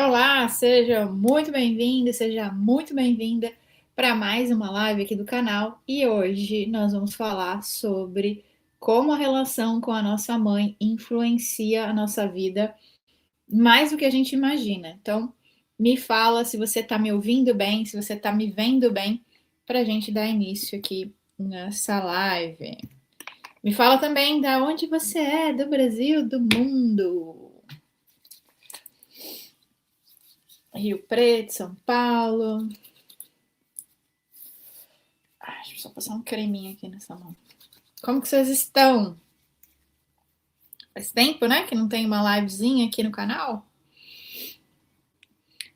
Olá, seja muito bem-vindo, seja muito bem-vinda para mais uma live aqui do canal. E hoje nós vamos falar sobre como a relação com a nossa mãe influencia a nossa vida mais do que a gente imagina. Então, me fala se você está me ouvindo bem, se você está me vendo bem, para a gente dar início aqui nessa live. Me fala também da onde você é, do Brasil, do mundo. Rio Preto, São Paulo. Deixa eu só passar um creminho aqui nessa mão. Como que vocês estão? Faz tempo, né, que não tem uma livezinha aqui no canal?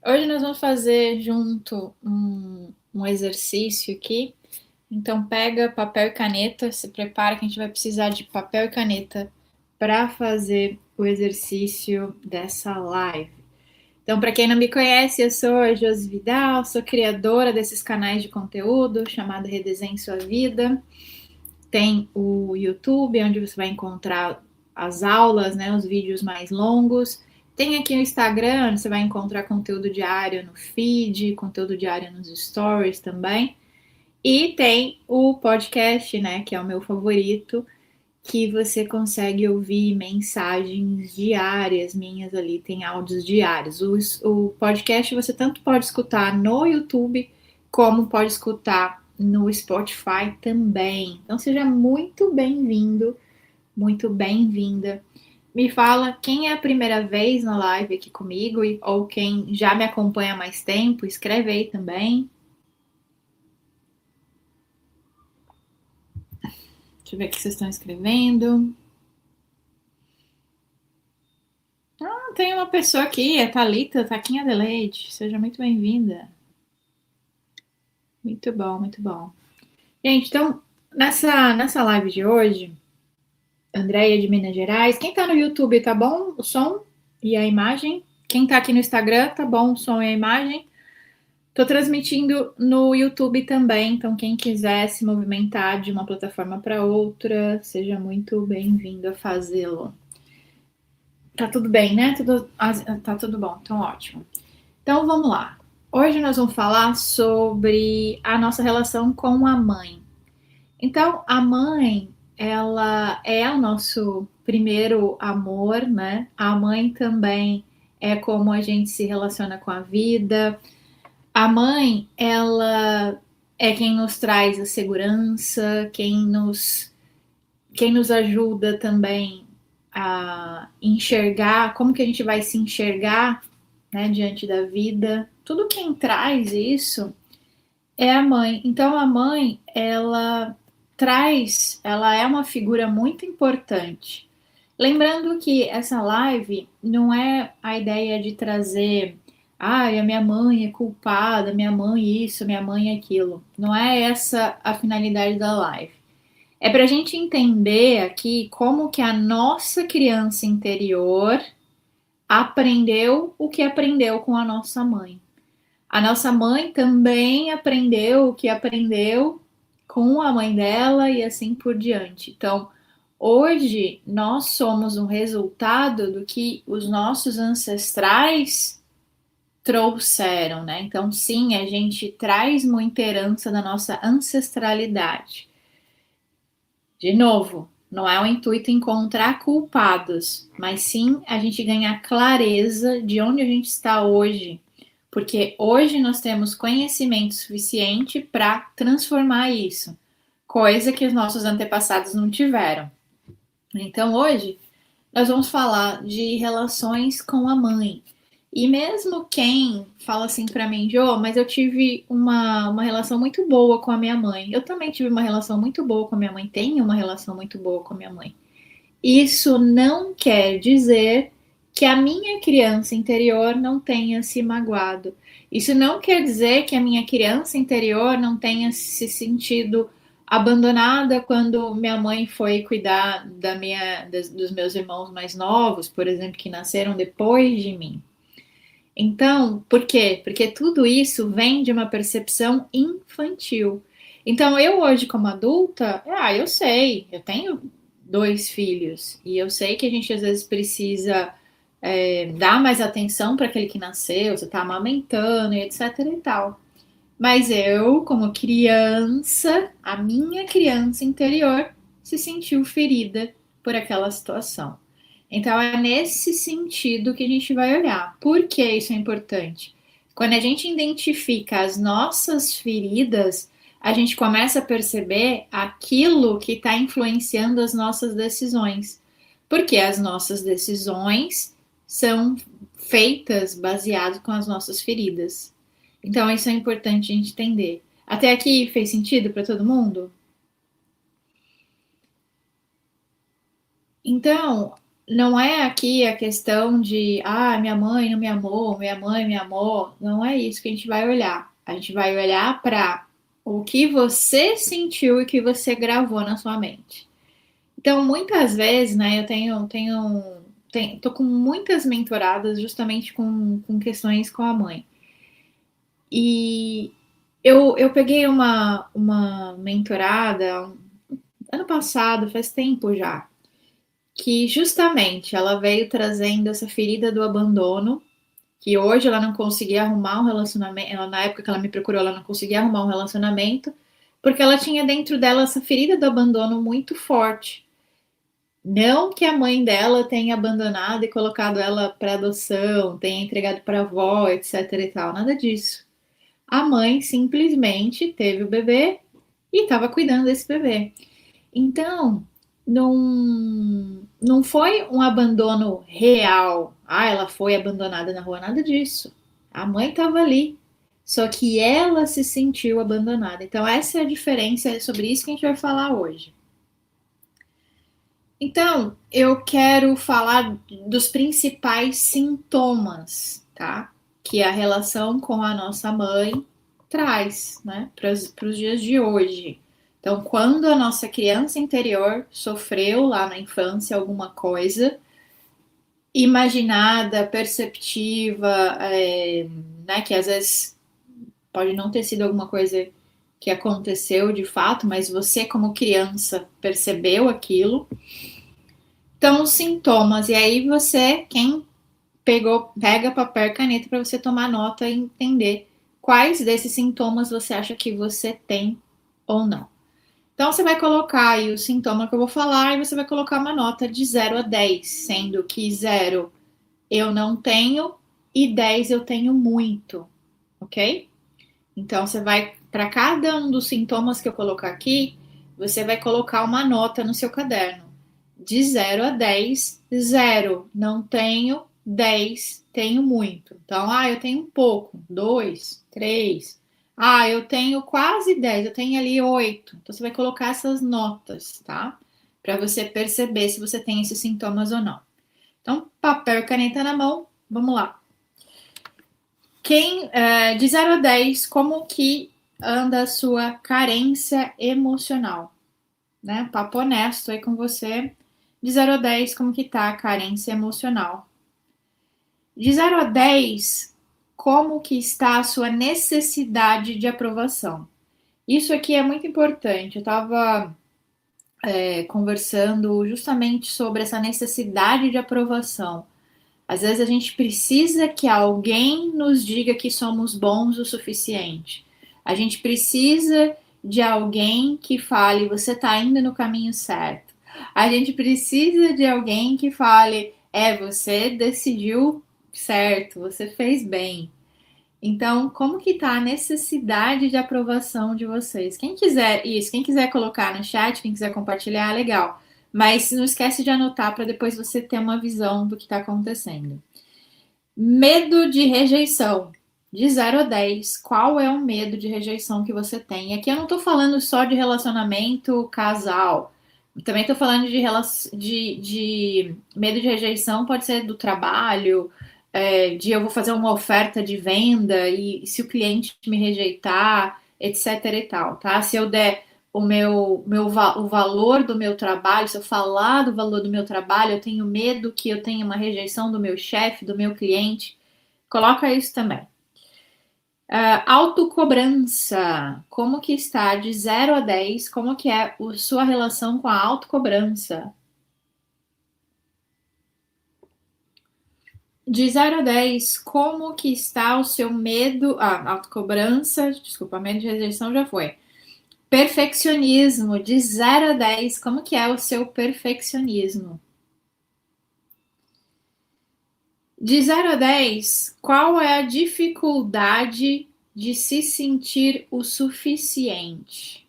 Hoje nós vamos fazer junto um exercício aqui. Então pega papel e caneta, se prepara que a gente vai precisar de papel e caneta para fazer o exercício dessa live. Então, para quem não me conhece, eu sou a Josi Vidal, sou criadora desses canais de conteúdo chamado Redesenhe Sua Vida. Tem o YouTube, onde você vai encontrar as aulas, né, os vídeos mais longos. Tem aqui o Instagram, onde você vai encontrar conteúdo diário no feed, conteúdo diário nos stories também. E tem o podcast, né, que é o meu favorito, que você consegue ouvir mensagens diárias minhas ali, tem áudios diários. O podcast você tanto pode escutar no YouTube, como pode escutar no Spotify também. Então seja muito bem-vindo, muito bem-vinda. Me fala quem é a primeira vez na live aqui comigo, ou quem já me acompanha há mais tempo, escreve aí também. Deixa eu ver o que vocês estão escrevendo. Tem uma pessoa aqui, a Thalita, Taquinha Adelaide. Seja muito bem-vinda. Muito bom, muito bom. Gente, então, nessa live de hoje, Andréia de Minas Gerais. Quem tá no YouTube, tá bom o som e a imagem? Quem tá aqui no Instagram, tá bom o som e a imagem? Tô transmitindo no YouTube também, então quem quiser se movimentar de uma plataforma para outra, seja muito bem-vindo a fazê-lo. Tá tudo bem, né? Tá tudo bom, então ótimo. Então vamos lá. Hoje nós vamos falar sobre a nossa relação com a mãe. Então, a mãe, ela é o nosso primeiro amor, né? A mãe também é como a gente se relaciona com a vida. A mãe, ela é quem nos traz a segurança, quem nos ajuda também a enxergar como que a gente vai se enxergar, né, diante da vida. Tudo quem traz isso é a mãe. Então a mãe, ela é uma figura muito importante. Lembrando que essa live não é a ideia de trazer, ai, a minha mãe é culpada, minha mãe isso, minha mãe aquilo. Não é essa a finalidade da live. É para a gente entender aqui como que a nossa criança interior aprendeu o que aprendeu com a nossa mãe. A nossa mãe também aprendeu o que aprendeu com a mãe dela e assim por diante. Então, hoje nós somos um resultado do que os nossos ancestrais trouxeram, né? Então, sim, a gente traz muita herança da nossa ancestralidade. De novo, não é o intuito encontrar culpados, mas sim a gente ganhar clareza de onde a gente está hoje, porque hoje nós temos conhecimento suficiente para transformar isso, coisa que os nossos antepassados não tiveram. Então hoje nós vamos falar de relações com a mãe. E mesmo quem fala assim para mim, Jô, mas eu tive uma relação muito boa com a minha mãe. Eu também tive uma relação muito boa com a minha mãe, tenho uma relação muito boa com a minha mãe. Isso não quer dizer que a minha criança interior não tenha se magoado. Isso não quer dizer que a minha criança interior não tenha se sentido abandonada quando minha mãe foi cuidar dos meus irmãos mais novos, por exemplo, que nasceram depois de mim. Então, por quê? Porque tudo isso vem de uma percepção infantil. Então, eu hoje, como adulta, eu sei, eu tenho dois filhos, e eu sei que a gente às vezes precisa. dar mais atenção para aquele que nasceu, você está amamentando e etc e tal. Mas eu, como criança, a minha criança interior se sentiu ferida por aquela situação. Então é nesse sentido que a gente vai olhar. Por que isso é importante? Quando a gente identifica as nossas feridas, a gente começa a perceber aquilo que está influenciando as nossas decisões. Porque as nossas decisões são feitas baseadas com as nossas feridas. Então, isso é importante a gente entender. Até aqui fez sentido para todo mundo? Então, não é aqui a questão de, minha mãe não me amou, minha mãe me amou. Não é isso que a gente vai olhar. A gente vai olhar para o que você sentiu e que você gravou na sua mente. Então, muitas vezes, né, eu tô com muitas mentoradas justamente com questões com a mãe. E eu peguei uma mentorada ano passado, faz tempo já, que justamente ela veio trazendo essa ferida do abandono, que hoje ela não conseguia arrumar um relacionamento, ela, na época que ela me procurou, ela não conseguia arrumar um relacionamento, porque ela tinha dentro dela essa ferida do abandono muito forte. Não que a mãe dela tenha abandonado e colocado ela para adoção, tenha entregado para a avó, etc e tal, nada disso. A mãe simplesmente teve o bebê e estava cuidando desse bebê. Então, não foi um abandono real. Ela foi abandonada na rua, nada disso. A mãe estava ali, só que ela se sentiu abandonada. Então, essa é a diferença, é sobre isso que a gente vai falar hoje. Então, eu quero falar dos principais sintomas, tá? Que a relação com a nossa mãe traz, né, para os dias de hoje. Então, quando a nossa criança interior sofreu lá na infância alguma coisa, imaginada, perceptiva, né, que às vezes pode não ter sido alguma coisa que aconteceu de fato, mas você, como criança, percebeu aquilo. Então, os sintomas, e aí você, quem pega papel e caneta para você tomar nota e entender quais desses sintomas você acha que você tem ou não. Então, você vai colocar aí o sintoma que eu vou falar e você vai colocar uma nota de 0 a 10, sendo que 0 eu não tenho e 10 eu tenho muito, ok? Então, você vai, para cada um dos sintomas que eu colocar aqui, você vai colocar uma nota no seu caderno. De 0 a 10, 0 não tenho, 10 tenho muito. Então, eu tenho um pouco, 2, 3. Eu tenho quase 10, eu tenho ali 8. Então, você vai colocar essas notas, tá? Para você perceber se você tem esses sintomas ou não. Então, papel e caneta na mão, vamos lá. De 0 a 10, como que anda a sua carência emocional? Né? Papo honesto aí com você. De 0 a 10, como que tá a carência emocional? De 0 a 10, como que está a sua necessidade de aprovação? Isso aqui é muito importante. Eu estava conversando justamente sobre essa necessidade de aprovação. Às vezes a gente precisa que alguém nos diga que somos bons o suficiente. A gente precisa de alguém que fale, você está indo no caminho certo. A gente precisa de alguém que fale, você decidiu certo, você fez bem. Então, como que tá a necessidade de aprovação de vocês? Quem quiser colocar no chat, quem quiser compartilhar, legal. Mas não esquece de anotar para depois você ter uma visão do que está acontecendo. Medo de rejeição. De 0 a 10, qual é o medo de rejeição que você tem? Aqui eu não estou falando só de relacionamento casal. Também estou falando de medo de rejeição, pode ser do trabalho, de eu vou fazer uma oferta de venda e se o cliente me rejeitar, etc e tal, tá? Se eu der o valor do meu trabalho, se eu falar do valor do meu trabalho, eu tenho medo que eu tenha uma rejeição do meu chefe, do meu cliente. Coloca isso também. Autocobrança. Como que está de 0 a 10? Como que é a sua relação com a autocobrança? De 0 a 10, como que está o seu medo? Autocobrança, desculpa, medo de rejeição já foi. Perfeccionismo, de 0 a 10, como que é o seu perfeccionismo? De 0 a 10, qual é a dificuldade de se sentir o suficiente?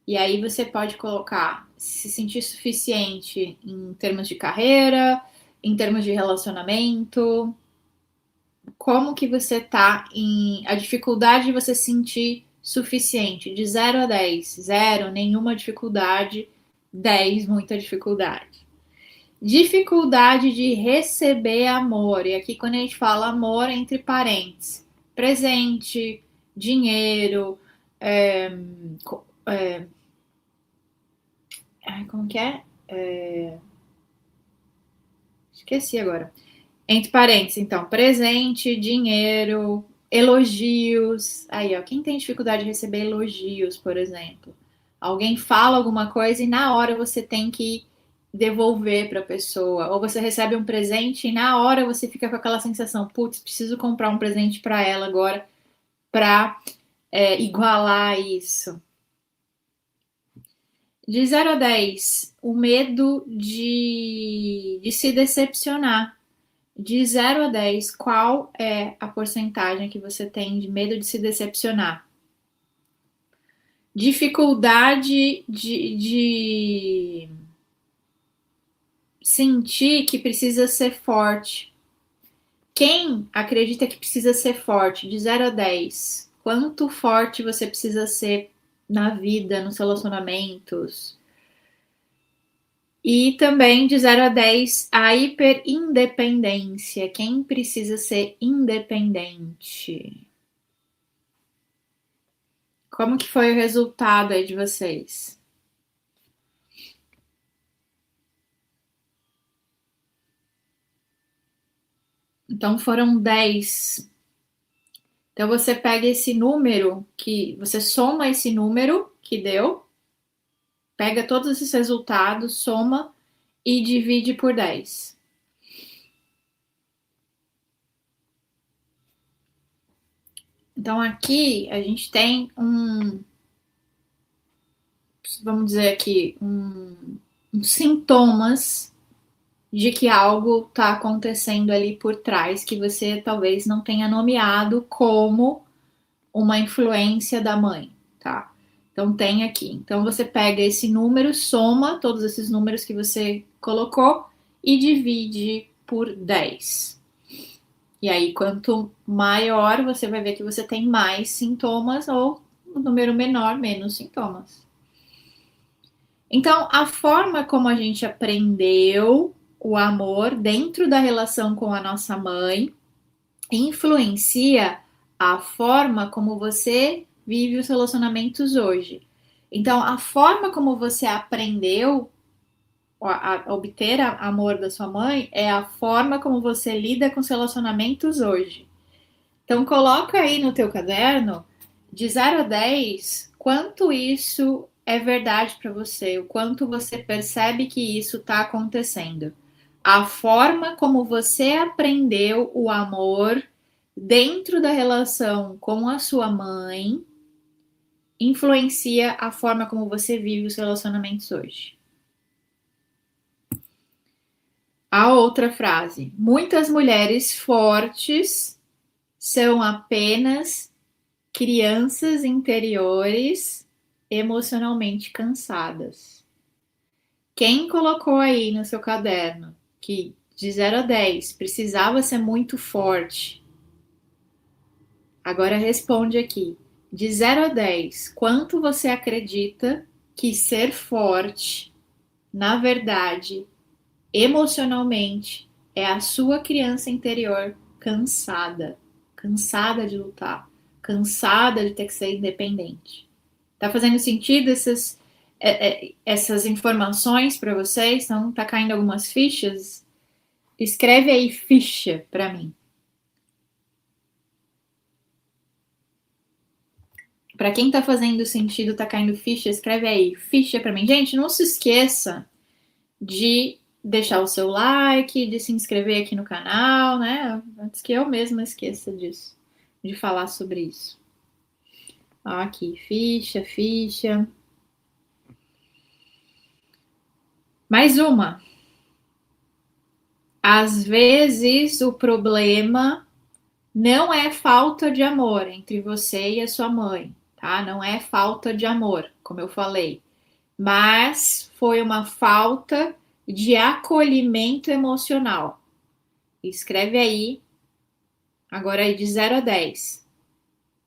E aí você pode colocar se sentir suficiente em termos de carreira, em termos de relacionamento. Como que você tá em a dificuldade de você se sentir suficiente? De 0 a 10. 0, nenhuma dificuldade. 10, muita dificuldade. Dificuldade de receber amor. E aqui, quando a gente fala amor, entre parênteses, presente, dinheiro, é, é, como que é? Esqueci agora. Entre parênteses, então, presente, dinheiro, elogios. Aí, ó, quem tem dificuldade de receber elogios, por exemplo? Alguém fala alguma coisa e na hora você tem que devolver para a pessoa. Ou você recebe um presente e na hora você fica com aquela sensação, putz, preciso comprar um presente para ela agora para igualar isso. De 0 a 10, o medo de se decepcionar. De 0 a 10, qual é a porcentagem que você tem de medo de se decepcionar? Dificuldade de sentir que precisa ser forte. Quem acredita que precisa ser forte? De 0 a 10, quanto forte você precisa ser na vida, nos relacionamentos? E também de 0 a 10, a hiperindependência. Quem precisa ser independente? Como que foi o resultado aí de vocês? Então foram 10. Então você pega esse número que você soma esse número que deu, pega todos esses resultados, soma e divide por 10. Então aqui a gente tem vamos dizer aqui, uns sintomas de que algo está acontecendo ali por trás que você talvez não tenha nomeado como uma influência da mãe, tá? Então tem aqui. Então você pega esse número, soma todos esses números que você colocou e divide por 10. E aí, quanto maior, você vai ver que você tem mais sintomas, ou o número menor, menos sintomas. Então, a forma como a gente aprendeu o amor dentro da relação com a nossa mãe influencia a forma como você vive os relacionamentos hoje. Então, a forma como você aprendeu a obter amor da sua mãe é a forma como você lida com os relacionamentos hoje. Então, coloca aí no teu caderno, de 0 a 10, quanto isso é verdade para você, o quanto você percebe que isso está acontecendo. A forma como você aprendeu o amor dentro da relação com a sua mãe influencia a forma como você vive os relacionamentos hoje. A outra frase: muitas mulheres fortes são apenas crianças interiores emocionalmente cansadas. Quem colocou aí no seu caderno que de 0 a 10 precisava ser muito forte? Agora responde aqui. De 0 a 10, quanto você acredita que ser forte, na verdade, emocionalmente, é a sua criança interior cansada, cansada de lutar, cansada de ter que ser independente? Tá fazendo sentido essas informações para vocês? Então, tá caindo algumas fichas? Escreve aí ficha para mim. Para quem tá fazendo sentido, tá caindo ficha, escreve aí ficha para mim. Gente, não se esqueça de deixar o seu like, de se inscrever aqui no canal, né? Antes que eu mesma esqueça disso, de falar sobre isso. Ó, aqui, ficha, ficha. Mais uma. Às vezes o problema não é falta de amor entre você e a sua mãe, tá? Não é falta de amor, como eu falei, mas foi uma falta de acolhimento emocional. Escreve aí, agora aí de 0 a 10.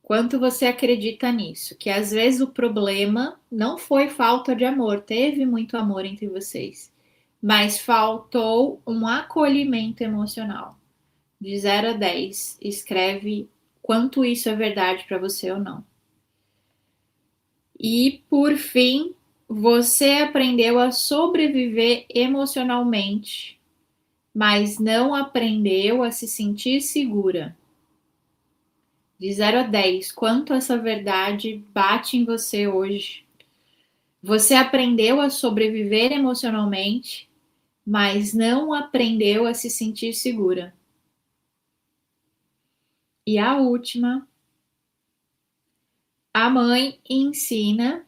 Quanto você acredita nisso? Que às vezes o problema não foi falta de amor, teve muito amor entre vocês, mas faltou um acolhimento emocional. De 0 a 10, escreve quanto isso é verdade para você ou não. E, por fim, você aprendeu a sobreviver emocionalmente, mas não aprendeu a se sentir segura. De 0 a 10, quanto essa verdade bate em você hoje? Você aprendeu a sobreviver emocionalmente, mas não aprendeu a se sentir segura. E a última, a mãe ensina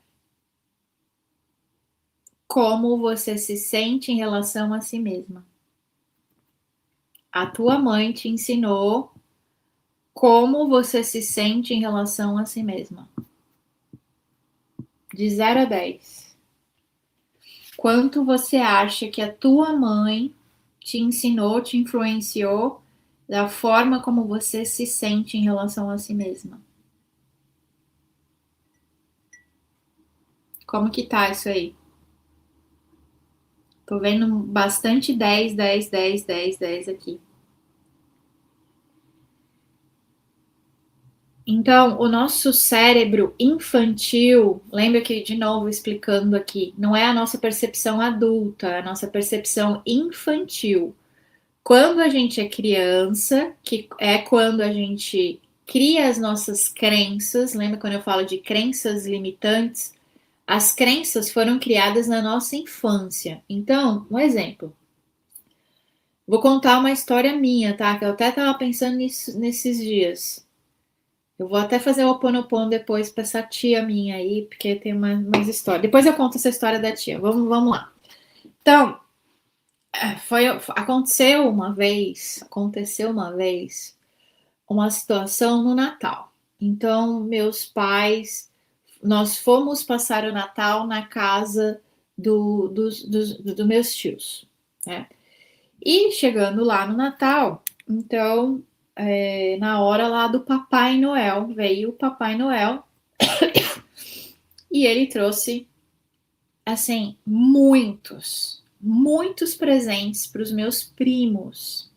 como você se sente em relação a si mesma. A tua mãe te ensinou como você se sente em relação a si mesma. De 0 a 10. Quanto você acha que a tua mãe te ensinou, te influenciou da forma como você se sente em relação a si mesma? Como que tá isso aí? Tô vendo bastante 10, 10, 10, 10, 10 aqui. Então, o nosso cérebro infantil, lembra que, de novo, explicando aqui, não é a nossa percepção adulta, é a nossa percepção infantil. Quando a gente é criança, que é quando a gente cria as nossas crenças, lembra quando eu falo de crenças limitantes? As crenças foram criadas na nossa infância. Então, um exemplo. Vou contar uma história minha, tá? Que eu até estava pensando nisso, nesses dias. Eu vou até fazer o Ho Oponopono depois para essa tia minha aí, porque tem umas histórias. Depois eu conto essa história da tia. Vamos lá. Então, aconteceu uma vez uma situação no Natal. Então, meus pais, nós fomos passar o Natal na casa dos meus tios, né? E chegando lá no Natal, então, na hora lá do Papai Noel, veio o Papai Noel e ele trouxe, assim, muitos presentes para os meus primos.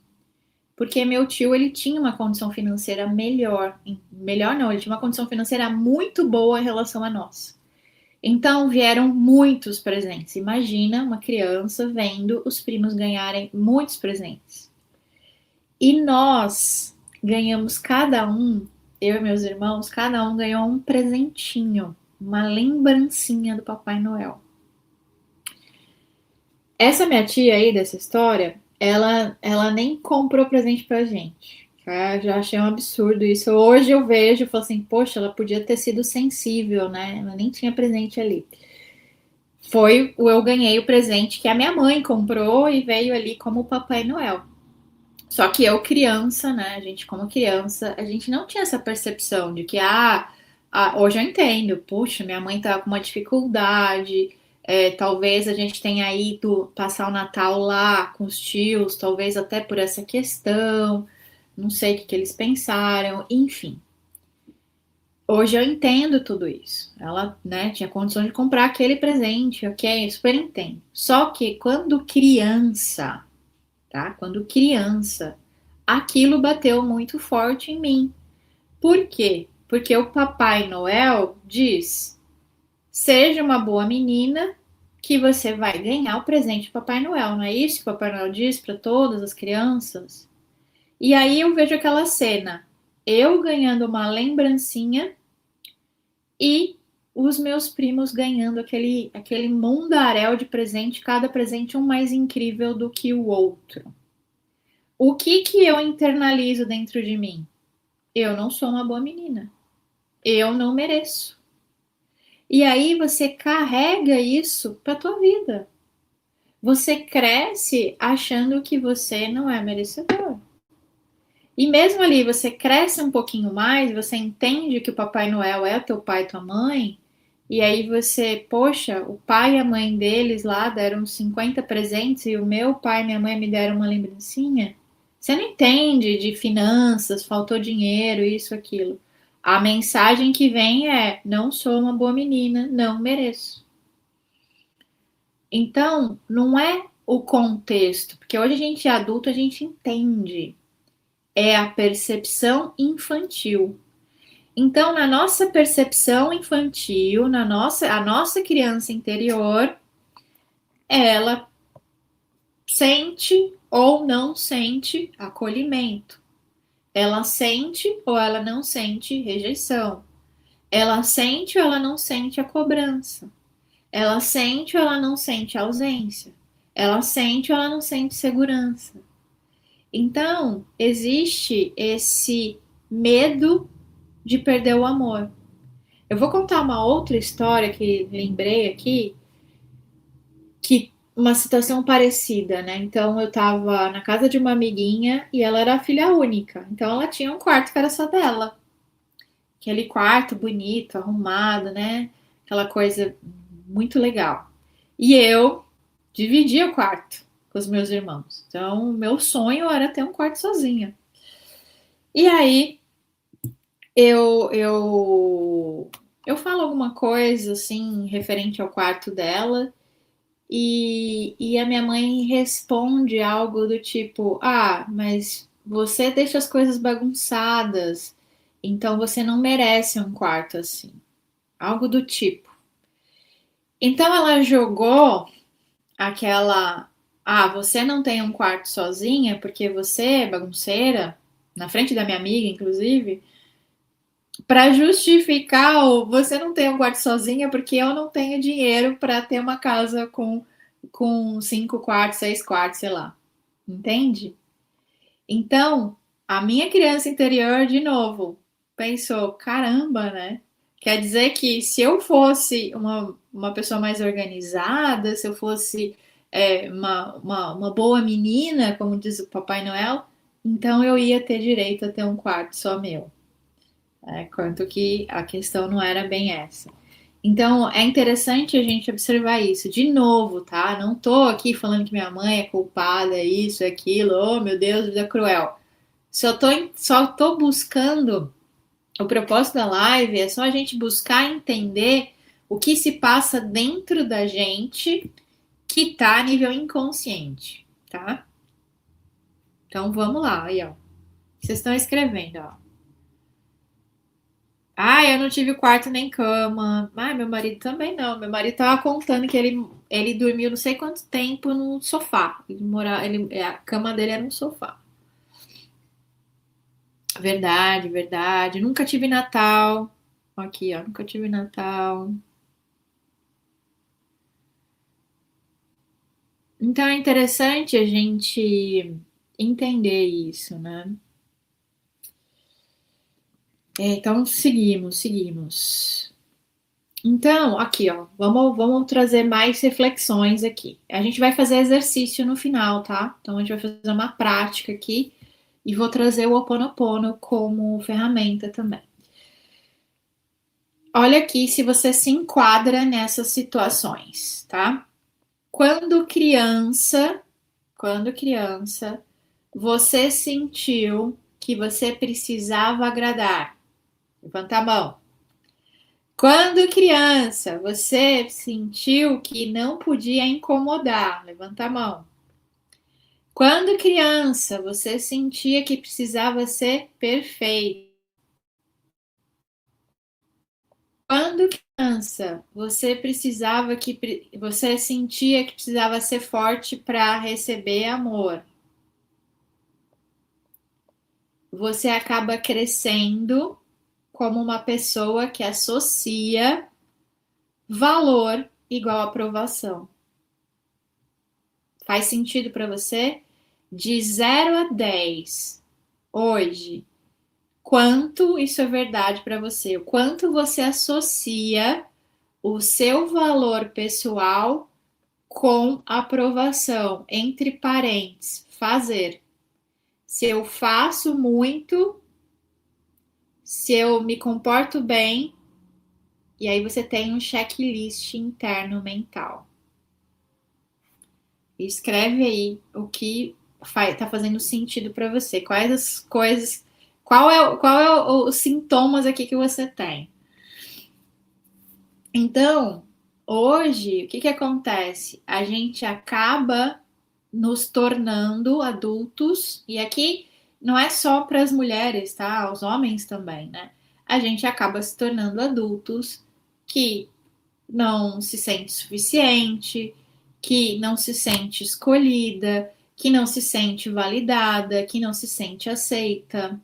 Porque meu tio, ele tinha uma condição financeira melhor. Melhor não, ele tinha uma condição financeira muito boa em relação a nós. Então vieram muitos presentes. Imagina uma criança vendo os primos ganharem muitos presentes. E nós ganhamos cada um, eu e meus irmãos, cada um ganhou um presentinho, uma lembrancinha do Papai Noel. Essa minha tia aí dessa história, ela nem comprou presente pra gente. Já achei um absurdo isso. Hoje eu vejo e falo assim, poxa, ela podia ter sido sensível, né? Ela nem tinha presente ali. Eu ganhei o presente que a minha mãe comprou e veio ali como Papai Noel. Só que eu, criança, né? A gente, como criança, a gente não tinha essa percepção de que, hoje eu entendo, puxa, minha mãe tá com uma dificuldade, talvez a gente tenha ido passar o Natal lá com os tios, talvez até por essa questão, não sei o que eles pensaram, enfim. Hoje eu entendo tudo isso. Ela, né, tinha condição de comprar aquele presente, ok, super entendo. Só que quando criança, tá? Quando criança, aquilo bateu muito forte em mim. Por quê? Porque o Papai Noel diz: seja uma boa menina que você vai ganhar o presente do Papai Noel. Não é isso que o Papai Noel diz para todas as crianças? E aí eu vejo aquela cena, eu ganhando uma lembrancinha e os meus primos ganhando aquele mundaréu de presente, cada presente um mais incrível do que o outro. O que que eu internalizo dentro de mim? Eu não sou uma boa menina. Eu não mereço. E aí você carrega isso para tua vida. Você cresce achando que você não é merecedor. E mesmo ali você cresce um pouquinho mais, você entende que o Papai Noel é teu pai e tua mãe, e aí você, poxa, o pai e a mãe deles lá deram 50 presentes e o meu pai e minha mãe me deram uma lembrancinha. Você não entende de finanças, faltou dinheiro, isso, aquilo. A mensagem que vem é: não sou uma boa menina, não mereço. Então, não é o contexto, porque hoje a gente é adulto, a gente entende. É a percepção infantil. Então, na nossa percepção infantil, a nossa criança interior, ela sente ou não sente acolhimento. Ela sente ou ela não sente rejeição. Ela sente ou ela não sente a cobrança. Ela sente ou ela não sente ausência. Ela sente ou ela não sente segurança. Então, existe esse medo de perder o amor. Eu vou contar uma outra história que lembrei aqui, que uma situação parecida, né? Então eu tava na casa de uma amiguinha e ela era filha única. Então ela tinha um quarto que era só dela. Aquele quarto bonito, arrumado, né? Aquela coisa muito legal. E eu dividia o quarto com os meus irmãos. Então, meu sonho era ter um quarto sozinha. E aí eu falo alguma coisa assim referente ao quarto dela e a minha mãe responde algo do tipo: Ah, mas você deixa as coisas bagunçadas, então você não merece um quarto assim. Algo do tipo. Então ela jogou aquela: Ah, você não tem um quarto sozinha porque você é bagunceira, na frente da minha amiga, inclusive, para justificar o você não tem um quarto sozinha porque eu não tenho dinheiro para ter uma casa com 5 quartos, 6 quartos, sei lá. Entende? Então, a minha criança interior, de novo, pensou: caramba, né? Quer dizer que se eu fosse uma pessoa mais organizada, se eu fosse uma boa menina, como diz o Papai Noel, então eu ia ter direito a ter um quarto só meu. Quanto que a questão não era bem essa. Então, é interessante a gente observar isso. De novo, tá? Não tô aqui falando que minha mãe é culpada, isso, aquilo, oh meu Deus, vida cruel. Só tô buscando, o propósito da live é só a gente buscar entender o que se passa dentro da gente que tá a nível inconsciente, tá? Então, vamos lá, aí, ó. Vocês estão escrevendo, ó. Ah, eu não tive quarto nem cama. Ah, meu marido também não. Meu marido tava contando que ele dormiu não sei quanto tempo no sofá. A cama dele era um sofá. Verdade, verdade. Nunca tive Natal. Aqui, ó, nunca tive Natal. Então é interessante a gente entender isso, né? Então seguimos. Então, aqui, ó, vamos trazer mais reflexões aqui. A gente vai fazer exercício no final, tá? Então, a gente vai fazer uma prática aqui e vou trazer o Ho Oponopono como ferramenta também. Olha aqui se você se enquadra nessas situações, tá? Quando criança, quando criança, você sentiu que você precisava agradar? Levanta a mão. Quando criança, você sentiu que não podia incomodar? Levanta a mão. Quando criança, você sentia que precisava ser perfeito? Quando criança, você sentia que precisava ser forte para receber amor? Você acaba crescendo como uma pessoa que associa Valor igual aprovação. Faz sentido para você? De 0 a 10, hoje, quanto isso é verdade para você? O quanto você associa o seu valor pessoal com aprovação, entre parênteses, fazer. Se eu faço muito, se eu me comporto bem, e aí você tem um checklist interno mental. Escreve aí o que tá fazendo sentido para você. Quais as coisas, qual é os sintomas aqui que você tem. Então, hoje, o que que acontece? A gente acaba nos tornando adultos, e aqui não é só para as mulheres, tá? Os homens também, né? A gente acaba se tornando adultos que não se sente suficiente, que não se sente escolhida, que não se sente validada, que não se sente aceita.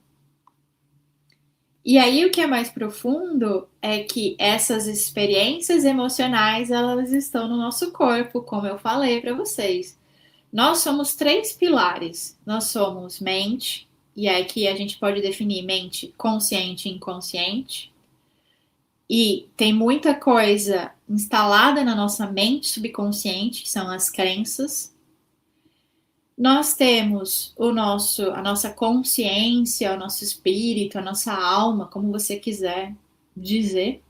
E aí o que é mais profundo é que essas experiências emocionais, elas estão no nosso corpo, como eu falei para vocês. Nós somos 3 pilares. Nós somos mente, e aqui a gente pode definir mente consciente e inconsciente. E tem muita coisa instalada na nossa mente subconsciente, que são as crenças. Nós temos a nossa consciência, o nosso espírito, a nossa alma, como você quiser dizer.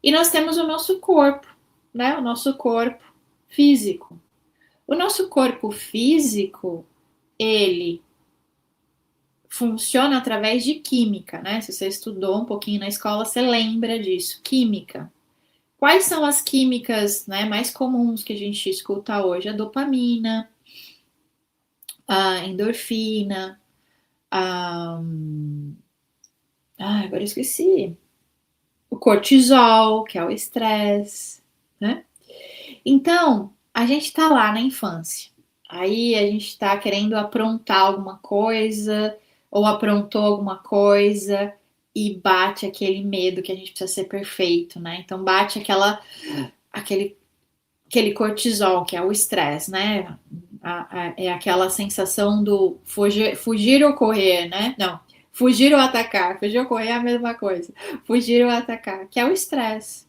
E nós temos o nosso corpo, né? O nosso corpo físico. O nosso corpo físico, ele funciona através de química, né? Se você estudou um pouquinho na escola, você lembra disso. Química. Quais são as químicas, né, mais comuns que a gente escuta hoje? A dopamina, a endorfina, a... agora eu esqueci. O cortisol, que é o estresse, né? Então, a gente tá lá na infância. Aí a gente tá querendo aprontar alguma coisa, ou aprontou alguma coisa, e bate aquele medo que a gente precisa ser perfeito, né? Então bate aquele cortisol, que é o estresse, né? É aquela sensação do fugir ou correr, né? Não, fugir ou atacar. Fugir ou correr é a mesma coisa. Fugir ou atacar, que é o estresse.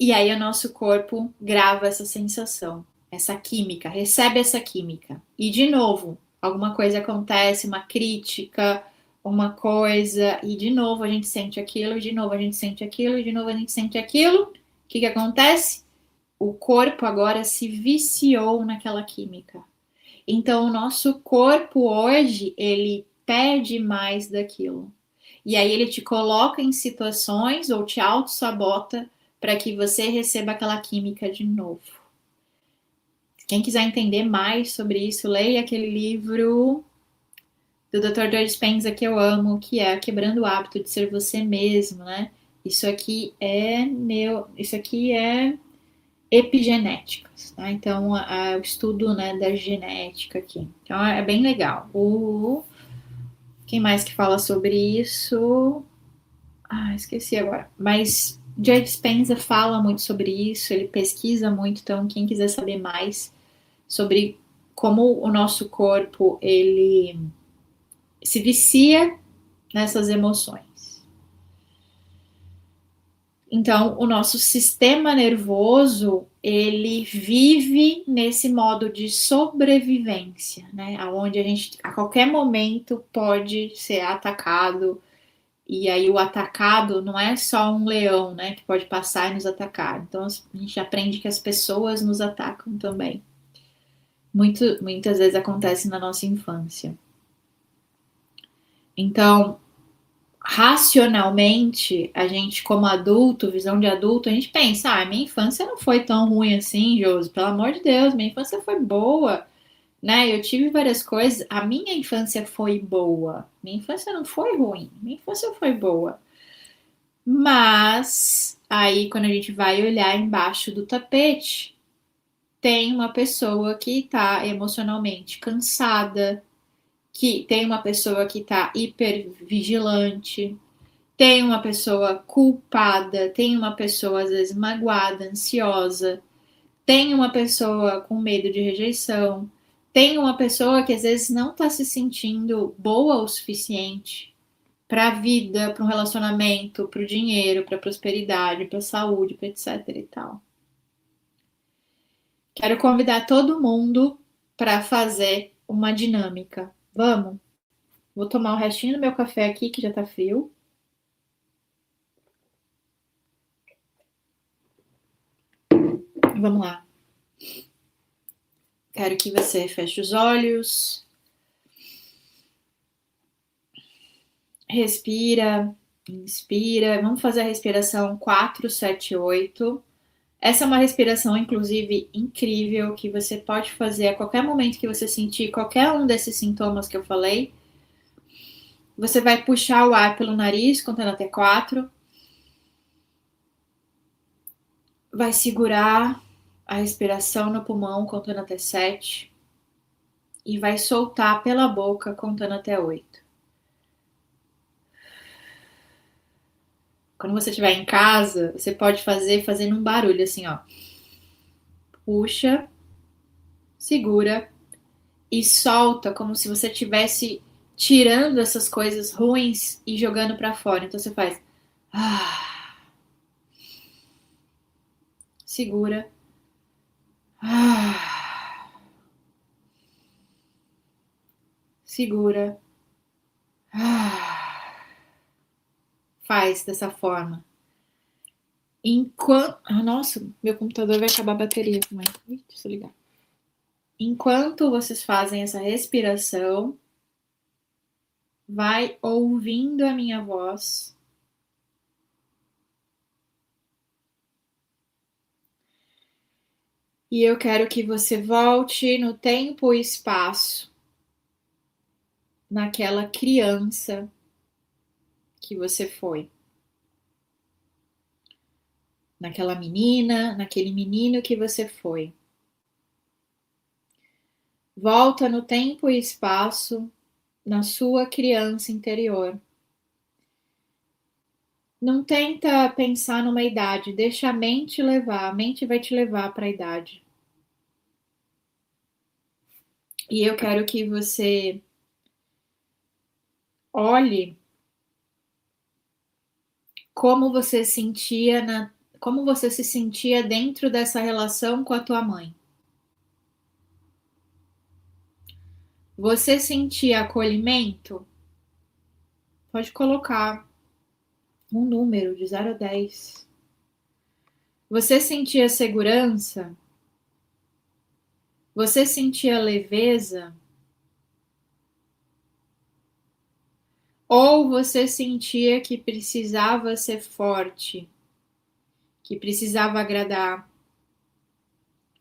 E aí o nosso corpo grava essa sensação, essa química, recebe essa química. E de novo, alguma coisa acontece, uma crítica, uma coisa, e de novo a gente sente aquilo, e de novo a gente sente aquilo, e de novo a gente sente aquilo. O que que acontece? O corpo agora se viciou naquela química. Então, o nosso corpo hoje, ele pede mais daquilo. E aí ele te coloca em situações ou te auto-sabota para que você receba aquela química de novo. Quem quiser entender mais sobre isso, leia aquele livro do Dr. Joe Dispenza que eu amo, que é Quebrando o Hábito de Ser Você Mesmo, né? Isso aqui é epigenéticas, tá? Então, o estudo, né, da genética aqui. Então, é bem legal. Quem mais que fala sobre isso? Esqueci agora. Mas Joe Dispenza fala muito sobre isso, ele pesquisa muito, então quem quiser saber mais sobre como o nosso corpo, ele se vicia nessas emoções. Então, o nosso sistema nervoso, ele vive nesse modo de sobrevivência, né? Onde a gente, a qualquer momento, pode ser atacado. E aí, o atacado não é só um leão, né? Que pode passar e nos atacar. Então, a gente aprende que as pessoas nos atacam também. Muitas vezes acontece na nossa infância. Então, racionalmente, a gente, como adulto, visão de adulto, a gente pensa, minha infância não foi tão ruim assim, Josi, pelo amor de Deus, minha infância foi boa, né? Eu tive várias coisas, a minha infância foi boa, minha infância não foi ruim, minha infância foi boa. Mas, aí, quando a gente vai olhar embaixo do tapete, tem uma pessoa que tá emocionalmente cansada, que tem uma pessoa que tá hipervigilante, Tem uma pessoa culpada, tem uma pessoa às vezes magoada, ansiosa, tem uma pessoa com medo de rejeição, tem uma pessoa que às vezes não está se sentindo boa o suficiente para a vida, para um relacionamento, para o dinheiro, para a prosperidade, para a saúde, para etc e tal. Quero convidar todo mundo para fazer uma dinâmica. Vamos? Vou tomar o restinho do meu café aqui, que já tá frio. Vamos lá. Quero que você feche os olhos. Respira, inspira. Vamos fazer a respiração 4, 7, 8. Essa é uma respiração, inclusive, incrível, que você pode fazer a qualquer momento que você sentir qualquer um desses sintomas que eu falei. Você vai puxar o ar pelo nariz, contando até 4. Vai segurar a respiração no pulmão, contando até 7. E vai soltar pela boca, contando até 8. Quando você estiver em casa, você pode fazer fazendo um barulho assim, ó. Puxa, segura e solta, como se você estivesse tirando essas coisas ruins e jogando para fora. Então você faz. Segura. Segura. Faz dessa forma. Enquanto. Nossa, meu computador vai acabar a bateria também. Deixa eu ligar. Enquanto vocês fazem essa respiração, vai ouvindo a minha voz. E eu quero que você volte no tempo e espaço, naquela criança que você foi. Naquela menina, naquele menino que você foi. Volta no tempo e espaço, na sua criança interior. Não tenta pensar numa idade, deixa a mente levar, a mente vai te levar para a idade. E eu quero que você olhe como você como você se sentia dentro dessa relação com a tua mãe. Você sentia acolhimento? Pode colocar um número de 0 a 10. Você sentia segurança? Você sentia leveza? Ou você sentia que precisava ser forte, que precisava agradar,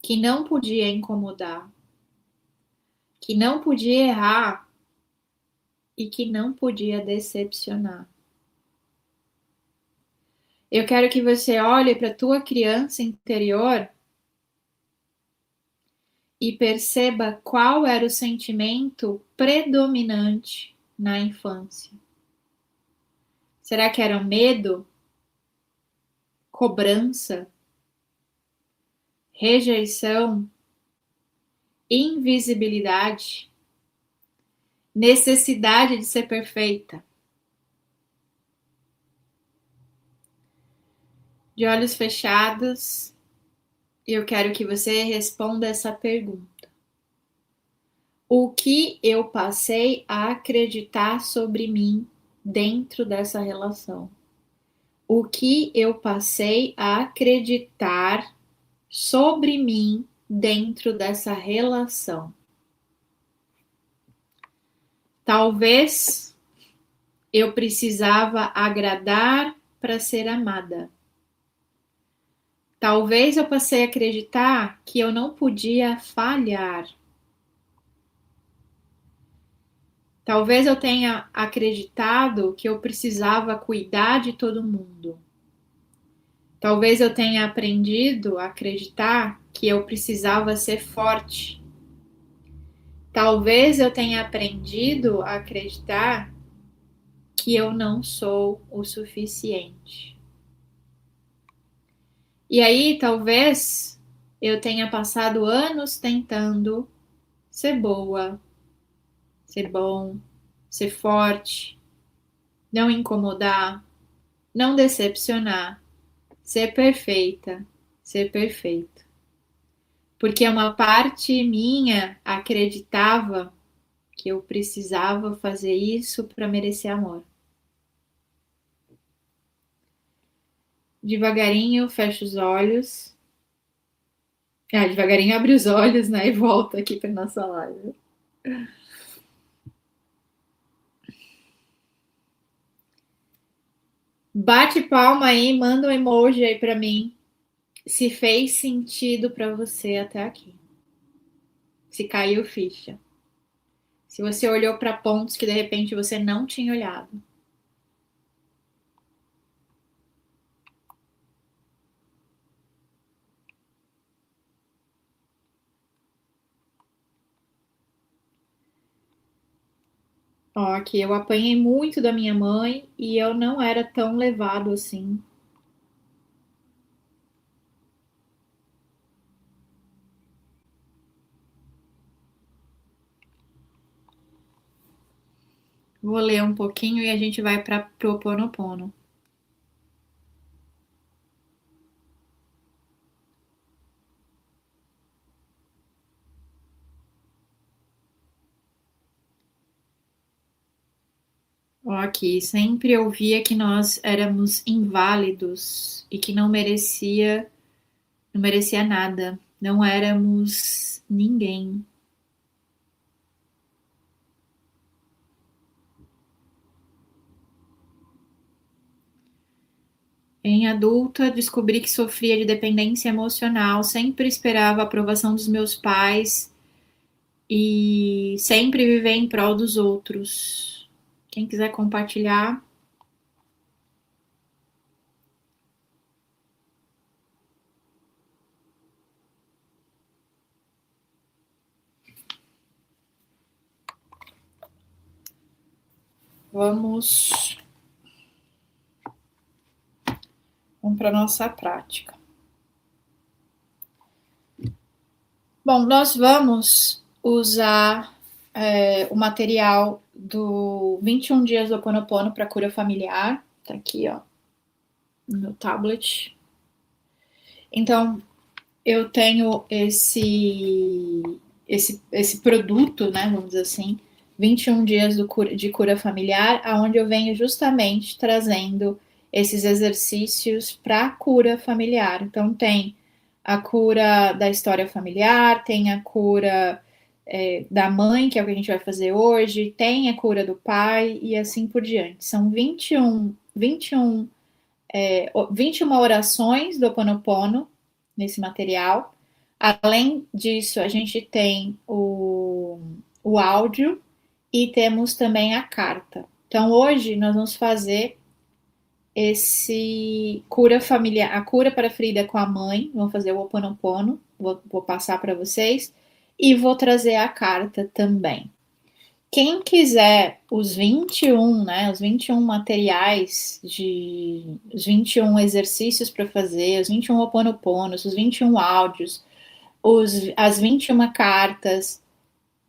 que não podia incomodar, que não podia errar e que não podia decepcionar? Eu quero que você olhe para a tua criança interior e perceba qual era o sentimento predominante na infância. Será que era medo, cobrança, rejeição, invisibilidade, necessidade de ser perfeita? De olhos fechados, eu quero que você responda essa pergunta. O que eu passei a acreditar sobre mim dentro dessa relação? O que eu passei a acreditar sobre mim dentro dessa relação? Talvez eu precisava agradar para ser amada. Talvez eu passei a acreditar que eu não podia falhar. Talvez eu tenha acreditado que eu precisava cuidar de todo mundo. Talvez eu tenha aprendido a acreditar que eu precisava ser forte. Talvez eu tenha aprendido a acreditar que eu não sou o suficiente. E aí, talvez eu tenha passado anos tentando ser boa, ser bom, ser forte, não incomodar, não decepcionar, ser perfeita, ser perfeito. Porque uma parte minha acreditava que eu precisava fazer isso para merecer amor. Devagarinho, fecha os olhos. Devagarinho abre os olhos, né? E volta aqui para nossa live. Bate palma aí, manda um emoji aí para mim. Se fez sentido para você até aqui. Se caiu ficha. Se você olhou para pontos que de repente você não tinha olhado. Ó, aqui eu apanhei muito da minha mãe e eu não era tão levado assim. Vou ler um pouquinho e a gente vai para o Ho'oponopono. Ó, aqui, sempre ouvia que nós éramos inválidos e que não merecia nada, não éramos ninguém. Em adulta, descobri que sofria de dependência emocional, sempre esperava a aprovação dos meus pais e sempre viver em prol dos outros. Quem quiser compartilhar. Vamos para a nossa prática. Bom, nós vamos usar o material do 21 dias do Ho Oponopono para cura familiar. Tá aqui, ó, no meu tablet. Então, eu tenho esse produto, né, vamos dizer assim, 21 dias de cura familiar, aonde eu venho justamente trazendo esses exercícios para cura familiar. Então, tem a cura da história familiar, tem a cura da mãe, que é o que a gente vai fazer hoje, tem a cura do pai e assim por diante. São 21 orações do Ho Oponopono nesse material. Além disso, a gente tem o áudio e temos também a carta. Então, hoje nós vamos fazer esse cura familiar, a cura para a ferida com a mãe. Vamos fazer o Ho Oponopono, vou passar para vocês e vou trazer a carta também. Quem quiser os 21, né, os 21 materiais, os 21 exercícios para fazer, os 21 Ho Oponoponos, os 21 áudios, as 21 cartas,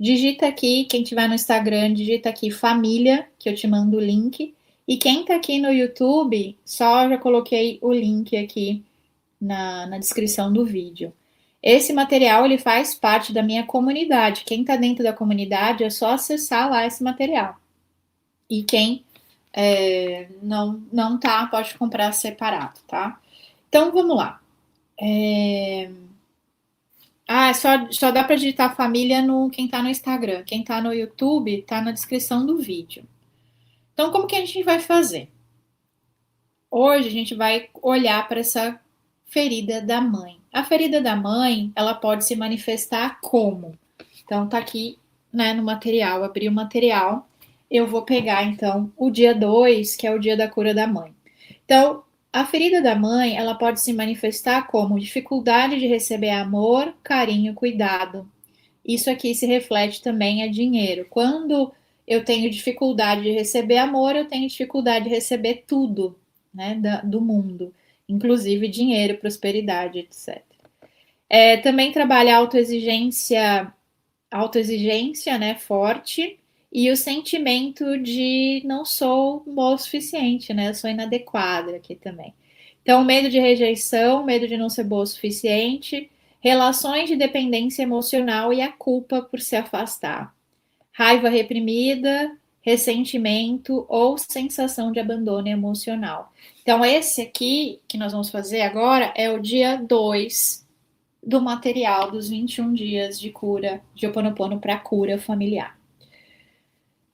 digita aqui, quem tiver no Instagram, digita aqui família, que eu te mando o link. E quem tá aqui no YouTube, só já coloquei o link aqui na descrição do vídeo. Esse material, ele faz parte da minha comunidade. Quem tá dentro da comunidade, é só acessar lá esse material. E quem não tá, pode comprar separado, tá? Então, vamos lá. Só dá para digitar família no quem tá no Instagram. Quem tá no YouTube, tá na descrição do vídeo. Então, como que a gente vai fazer? Hoje a gente vai olhar para essa ferida da mãe. A ferida da mãe, ela pode se manifestar como? Então, tá aqui, né, no material, abri o material. Eu vou pegar, então, o dia 2, que é o dia da cura da mãe. Então, a ferida da mãe, ela pode se manifestar como dificuldade de receber amor, carinho, cuidado. Isso aqui se reflete também a dinheiro. Quando eu tenho dificuldade de receber amor, eu tenho dificuldade de receber tudo, né, do mundo, inclusive dinheiro, prosperidade, etc. Também trabalha a autoexigência, né, forte, e o sentimento de não sou boa o suficiente, né, eu sou inadequada aqui também. Então, medo de rejeição, medo de não ser boa o suficiente, relações de dependência emocional e a culpa por se afastar. Raiva reprimida, ressentimento ou sensação de abandono emocional. Então, esse aqui que nós vamos fazer agora é o dia 2 do material dos 21 dias de cura, de Ho Oponopono para cura familiar.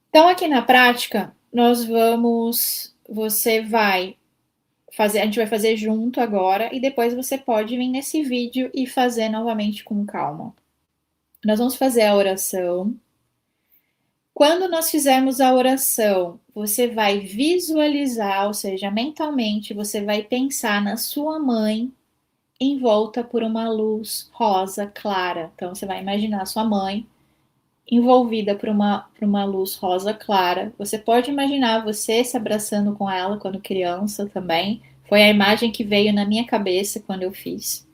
Então, aqui na prática, você vai fazer, a gente vai fazer junto agora e depois você pode vir nesse vídeo e fazer novamente com calma. Nós vamos fazer a oração. Quando nós fizermos a oração, você vai visualizar, ou seja, mentalmente, você vai pensar na sua mãe envolta por uma luz rosa clara. Então, você vai imaginar a sua mãe envolvida por uma luz rosa clara. Você pode imaginar você se abraçando com ela quando criança também. Foi a imagem que veio na minha cabeça quando eu fiz.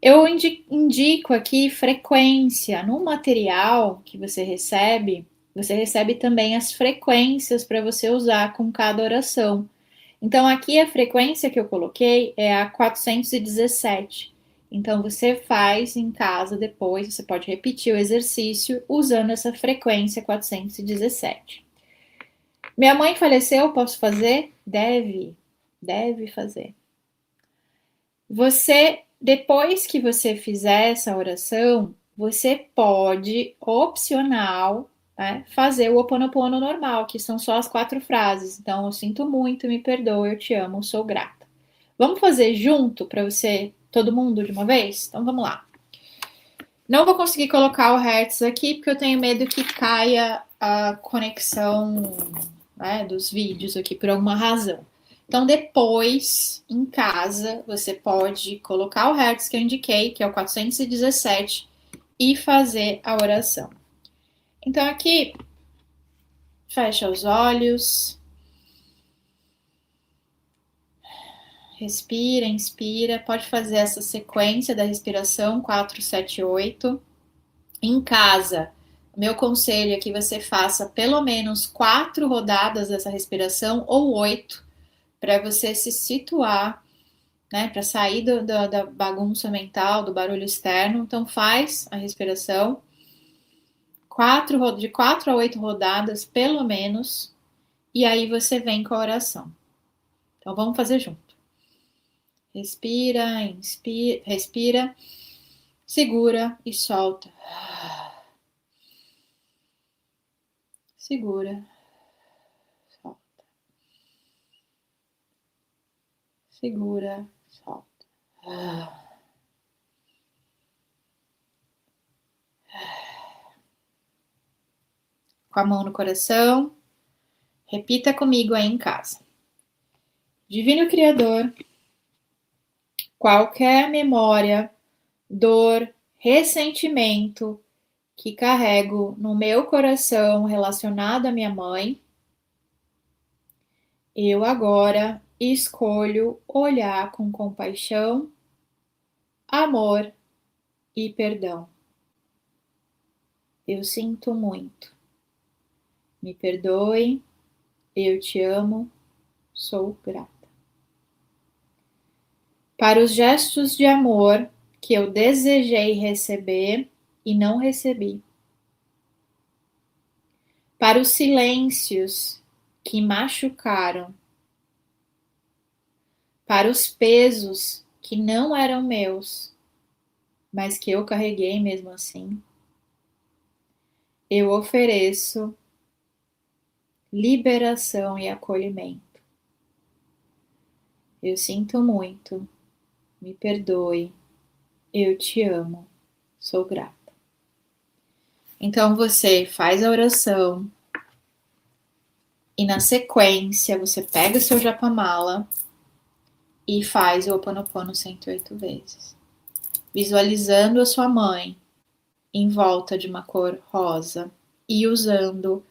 Eu indico aqui frequência. No material que você recebe também as frequências para você usar com cada oração. Então, aqui a frequência que eu coloquei é a 417. Então, você faz em casa depois, você pode repetir o exercício usando essa frequência 417. Minha mãe faleceu, posso fazer? Deve fazer. Depois que você fizer essa oração, você pode, opcional, né, fazer o Ho Oponopono normal, que são só as 4 frases. Então, eu sinto muito, me perdoa, eu te amo, sou grata. Vamos fazer junto para todo mundo de uma vez? Então, vamos lá. Não vou conseguir colocar o Hertz aqui, porque eu tenho medo que caia a conexão, né, dos vídeos aqui, por alguma razão. Então, depois, em casa, você pode colocar o Hertz que eu indiquei, que é o 417, e fazer a oração. Então, aqui, fecha os olhos. Respira, inspira. Pode fazer essa sequência da respiração, 4, 7, 8. Em casa, meu conselho é que você faça pelo menos 4 rodadas dessa respiração, ou 8, para você se situar, né, para sair da bagunça mental, do barulho externo. Então, faz a respiração, de 4 a 8 rodadas, pelo menos, e aí você vem com a oração. Então, vamos fazer junto. Respira, inspira, respira, segura e solta. Segura, solta. Segura, solta. Com a mão no coração, repita comigo aí em casa. Divino Criador, qualquer memória, dor, ressentimento que carrego no meu coração relacionado à minha mãe, eu agora escolho olhar com compaixão, amor e perdão. Eu sinto muito. Me perdoe, eu te amo, sou grata. Para os gestos de amor que eu desejei receber e não recebi. Para os silêncios que machucaram. Para os pesos que não eram meus, mas que eu carreguei mesmo assim. Eu ofereço liberação e acolhimento. Eu sinto muito, me perdoe, eu te amo, sou grata. Então você faz a oração e na sequência você pega o seu japamala e faz o Ho Oponopono 108 vezes, visualizando a sua mãe em volta de uma cor rosa e usando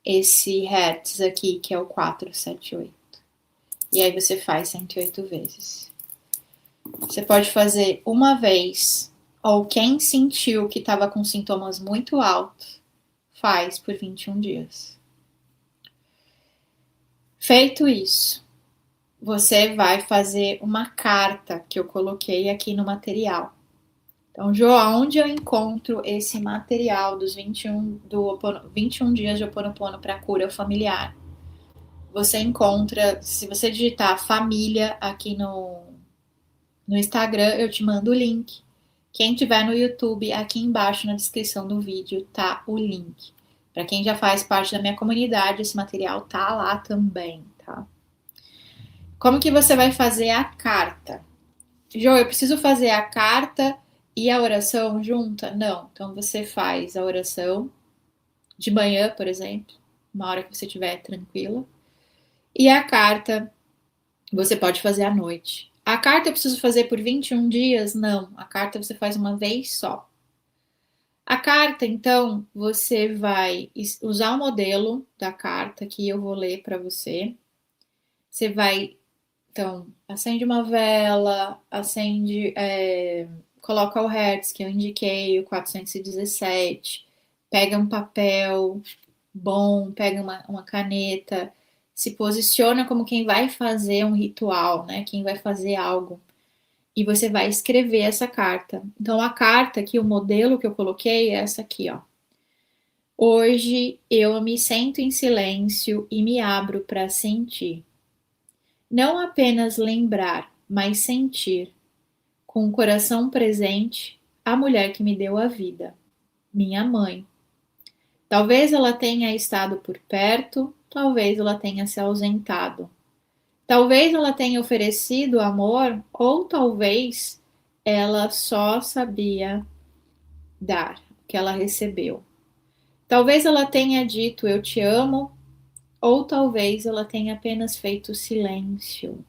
esse Hertz aqui, que é o 478. E aí você faz 108 vezes. Você pode fazer uma vez, ou quem sentiu que estava com sintomas muito altos, faz por 21 dias. Feito isso, você vai fazer uma carta que eu coloquei aqui no material. Então, Jo, aonde eu encontro esse material dos 21 dias de Ho Oponopono para cura familiar? Você encontra, se você digitar família aqui no Instagram, eu te mando o link. Quem tiver no YouTube, aqui embaixo na descrição do vídeo tá o link. Para quem já faz parte da minha comunidade, esse material tá lá também, tá? Como que você vai fazer a carta? Jo, eu preciso fazer a carta e a oração junta? Não. Então você faz a oração de manhã, por exemplo, uma hora que você estiver tranquila. E a carta você pode fazer à noite. A carta eu preciso fazer por 21 dias? Não. A carta você faz uma vez só. A carta, então, você vai usar o modelo da carta que eu vou ler para você. Você vai, então, acende uma vela, coloca o Hertz que eu indiquei, o 417, pega um papel bom, pega uma caneta, se posiciona como quem vai fazer um ritual, né? Quem vai fazer algo. E você vai escrever essa carta. Então, a carta aqui, o modelo que eu coloquei é essa aqui, ó. Hoje eu me sento em silêncio e me abro para sentir. Não apenas lembrar, mas sentir, com o coração presente, a mulher que me deu a vida, minha mãe. Talvez ela tenha estado por perto, talvez ela tenha se ausentado. Talvez ela tenha oferecido amor, ou talvez ela só sabia dar o que ela recebeu. Talvez ela tenha dito eu te amo, ou talvez ela tenha apenas feito silêncio.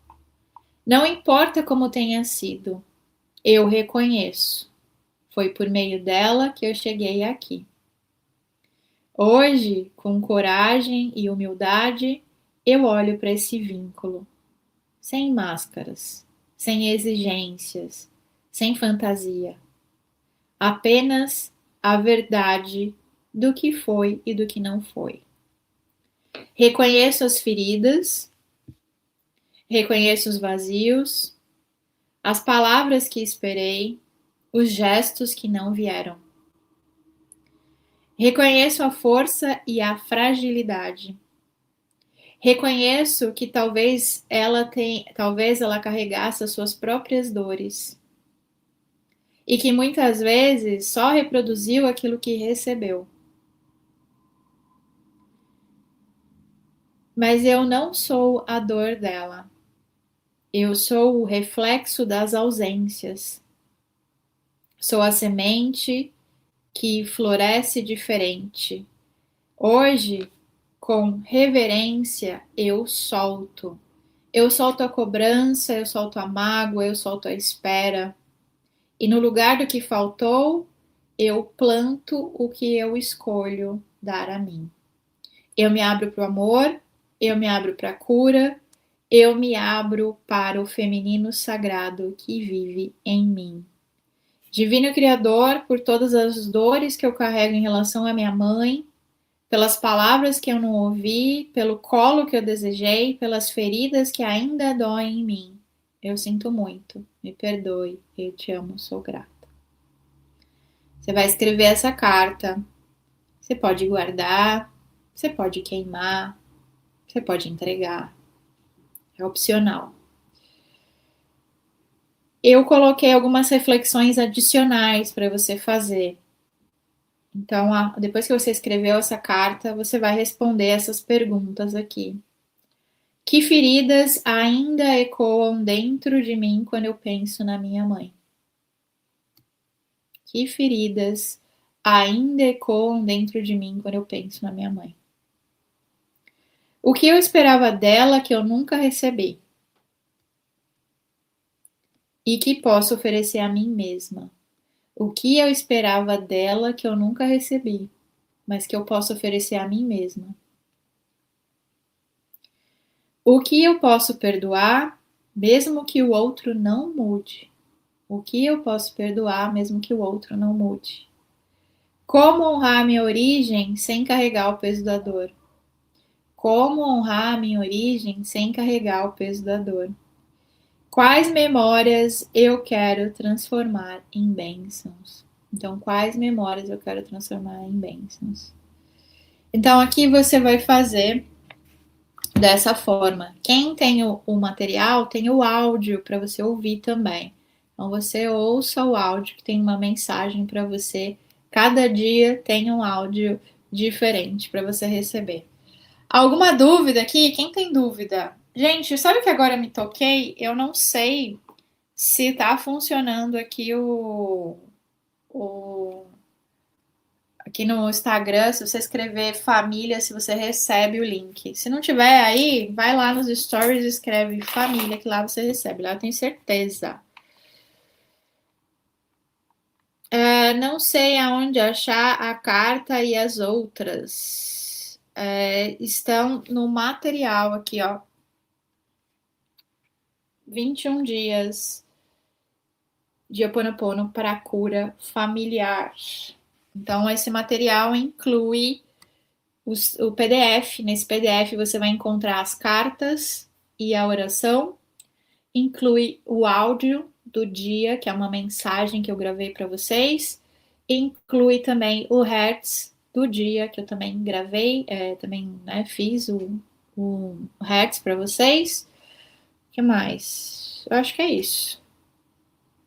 Não importa como tenha sido, eu reconheço. Foi por meio dela que eu cheguei aqui. Hoje, com coragem e humildade, eu olho para esse vínculo, sem máscaras, sem exigências, sem fantasia. Apenas a verdade do que foi e do que não foi. Reconheço as feridas, reconheço os vazios, as palavras que esperei, os gestos que não vieram. Reconheço a força e a fragilidade. Reconheço que talvez ela carregasse as suas próprias dores e que muitas vezes só reproduziu aquilo que recebeu. Mas eu não sou a dor dela. Eu sou o reflexo das ausências. Sou a semente que floresce diferente. Hoje, com reverência, eu solto. Eu solto a cobrança, eu solto a mágoa, eu solto a espera. E no lugar do que faltou, eu planto o que eu escolho dar a mim. Eu me abro para o amor, eu me abro para a cura, eu me abro para o feminino sagrado que vive em mim. Divino Criador, por todas as dores que eu carrego em relação à minha mãe, pelas palavras que eu não ouvi, pelo colo que eu desejei, pelas feridas que ainda doem em mim. Eu sinto muito, me perdoe, eu te amo, sou grata. Você vai escrever essa carta, você pode guardar, você pode queimar, você pode entregar, é opcional. Eu coloquei algumas reflexões adicionais para você fazer. Então, depois que você escreveu essa carta, você vai responder essas perguntas aqui. Que feridas ainda ecoam dentro de mim quando eu penso na minha mãe? Que feridas ainda ecoam dentro de mim quando eu penso na minha mãe? O que eu esperava dela que eu nunca recebi? E que posso oferecer a mim mesma? O que eu esperava dela que eu nunca recebi, mas que eu posso oferecer a mim mesma? O que eu posso perdoar, mesmo que o outro não mude? O que eu posso perdoar, mesmo que o outro não mude? Como honrar minha origem sem carregar o peso da dor? Como honrar minha origem sem carregar o peso da dor? Quais memórias eu quero transformar em bênçãos? Então, quais memórias eu quero transformar em bênçãos? Então, aqui você vai fazer dessa forma. Quem tem o material tem o áudio para você ouvir também. Então, você ouça o áudio que tem uma mensagem para você. Cada dia tem um áudio diferente para você receber. Alguma dúvida aqui? Quem tem dúvida? Gente, sabe que agora eu me toquei? Eu não sei se tá funcionando aqui o aqui no Instagram, se você escrever família, se você recebe o link. Se não tiver aí, vai lá nos stories e escreve família, que lá você recebe. Lá eu tenho certeza. Não sei aonde achar a carta e as outras. Estão no material aqui, ó. 21 dias de Ho'oponopono para cura familiar. Então, esse material inclui o PDF. Nesse PDF você vai encontrar as cartas e a oração. Inclui o áudio do dia, que é uma mensagem que eu gravei para vocês. Inclui também o Hertz do dia, que eu também gravei, também fiz o Hertz para vocês. O que mais? Eu acho que é isso.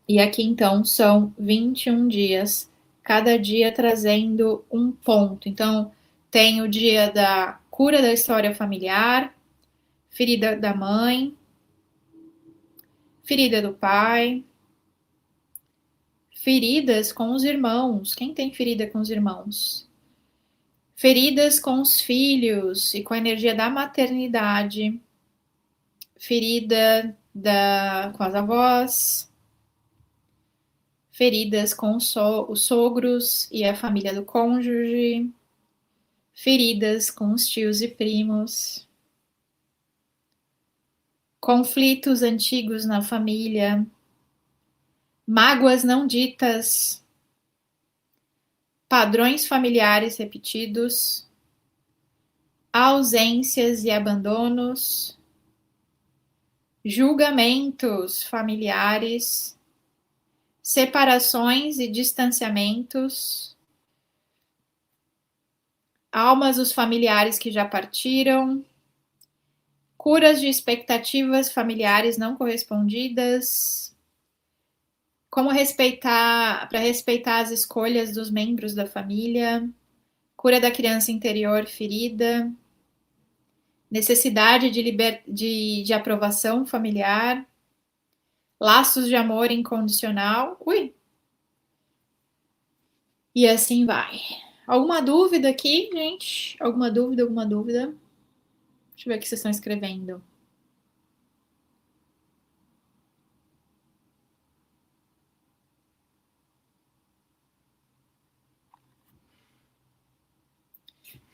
E aqui então são 21 dias, cada dia trazendo um ponto. Então, tem o dia da cura da história familiar, ferida da mãe, ferida do pai, feridas com os irmãos. Quem tem ferida com os irmãos? Feridas com os filhos e com a energia da maternidade, ferida com as avós, feridas com os sogros e a família do cônjuge, feridas com os tios e primos, conflitos antigos na família, mágoas não ditas, padrões familiares repetidos, ausências e abandonos, julgamentos familiares, separações e distanciamentos, almas dos familiares que já partiram, curas de expectativas familiares não correspondidas, como para respeitar as escolhas dos membros da família, cura da criança interior ferida, necessidade de aprovação familiar, laços de amor incondicional, e assim vai. Alguma dúvida aqui, gente? Alguma dúvida? Deixa eu ver o que vocês estão escrevendo.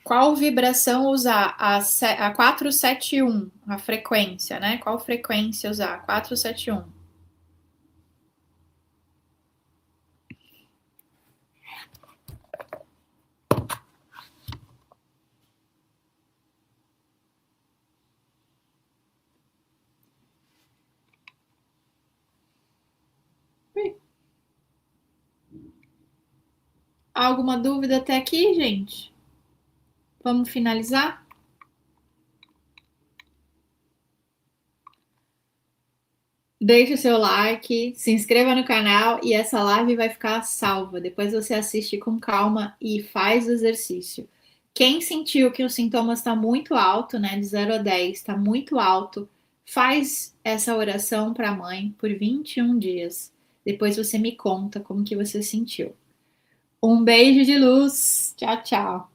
Qual vibração usar? A 471, a frequência, né? Qual frequência usar? 471. Alguma dúvida até aqui, gente? Vamos finalizar? Deixe o seu like, se inscreva no canal e essa live vai ficar salva. Depois você assiste com calma e faz o exercício. Quem sentiu que os sintomas está muito alto, né, de 0 a 10, está muito alto, faz essa oração para a mãe por 21 dias. Depois você me conta como que você sentiu. Um beijo de luz. Tchau, tchau.